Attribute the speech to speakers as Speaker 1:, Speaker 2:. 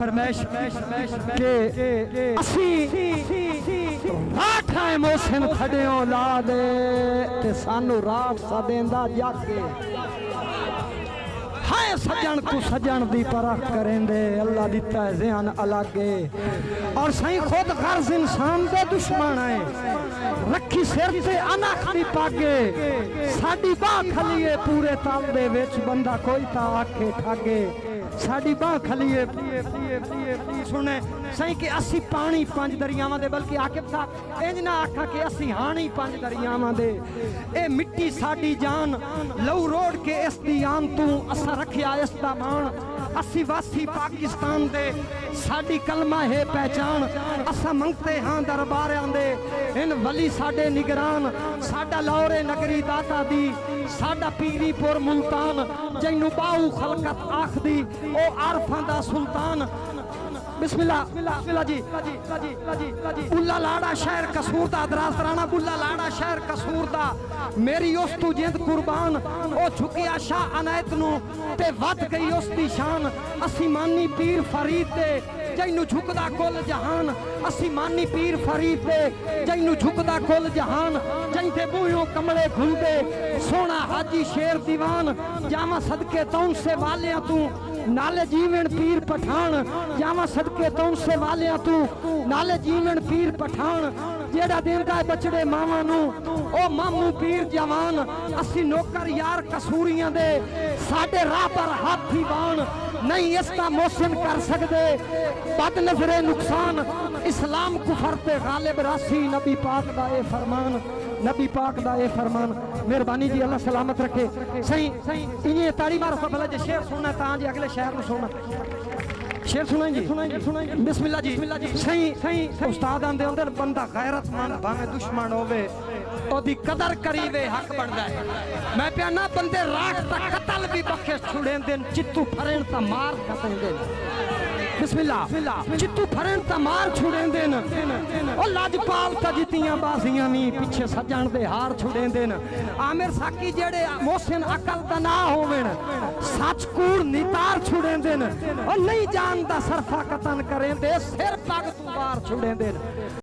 Speaker 1: फरमाइश के असी राठ है मोहसिन खड़े औलाद ते सानू राठ सदेंदा जाके हाय सजन तू सजन दी परख करेंदे अल्लाह दिता है ज़हन अलग है और सही खुद गर्ज इंसान दे दुश्मन है रखी सिर ते अनख दी पागे साडी बाह खलीए पूरे ताल दे विच बंदा कोई ता आखे ठागे साडी बाह खलीए सुने सही कि असी पानी पंज दरियावां दे बल्कि आकिब साहब इंज ना आखा कि असी हानी पंज दरियावां दे ए मिट्टी साडी जान लहू रोड़ के इस दी आन तू असा रखिया इस दा मान असी वासी पाकिस्तान दे साडी कलमा है पहचान असा मंगते हां दरबारां दे इन वली साडे निगरान साडा लाहौरे नगरी दाता दी साडा पीरीपुर मुल्तान जैनू बाऊ खलकत आखदी ओ आरफां दा सुल्तान बिस्मिल्लाह बिस्मिल्लाह जी बुल्ला लाड़ा शहर कसूर दा दराज राणा बुल्ला लाड़ा शहर कसूर दा मेरी उस तू जिंद कुर्बान ओ झुकिया शाह अनायत नू ते वध गई उस दी शान असी मानी पीर फरीद दे जैनू झुकदा कुल जहान असी मानी पीर फरीद दे जैनू झुकदा कुल जहान जैते बूहों कमले खुलदे सोना हाजी शेर दीवान जावा सदके तौन से वालियां तू नाले जीवन पीर पठान जावा सदके तौन से वालियां तू नाले जीवन पीर पठान जेड़ा देंदा है बचड़े मावां नू ओ मामू पीर जवान असी नौकर यार कसूरियां दे साडे राह पर हाथी बाण नहीं इसका मोहसिन कर सकदे बद नजरे नुकसान इस्लाम कुफर ते गालिब रासी नबी पाक दा ए फरमान नबी पाक दा ए फरमान मेहरबानी जी अल्लाह सलामत रखे सही इन्हें ताड़ी मारो भला जे शेर सुनना तां जी अगले शहर में सुनना शेर सुनाएंगे बिस्मिल्लाह जी सही उस्ताद आंदे अंदर बंदा गैरतमंद भावे दुश्मन होवे ओदी कदर करीवे हक बनदा है मैं पिया ना बंदे राख ता कत्ल भी बख्श छुड़ेंदे चित्तू फरेण ता मार कटेंदे बिस्मिल्लाह चित्तू फरेण ता मार छुड़ेंदे ओ लाजपाल ता जितियां बाजियां नी पीछे सजण दे हार छुड़ेंदे आमिर साकी जेड़े मोहसिन अकल दा ना होवेन सच कूड़ नितार छुड़ेंदे ओ नहीं जानदा सरफा कतन करेंदे सिर पग तू बाहर छुड़ेंदे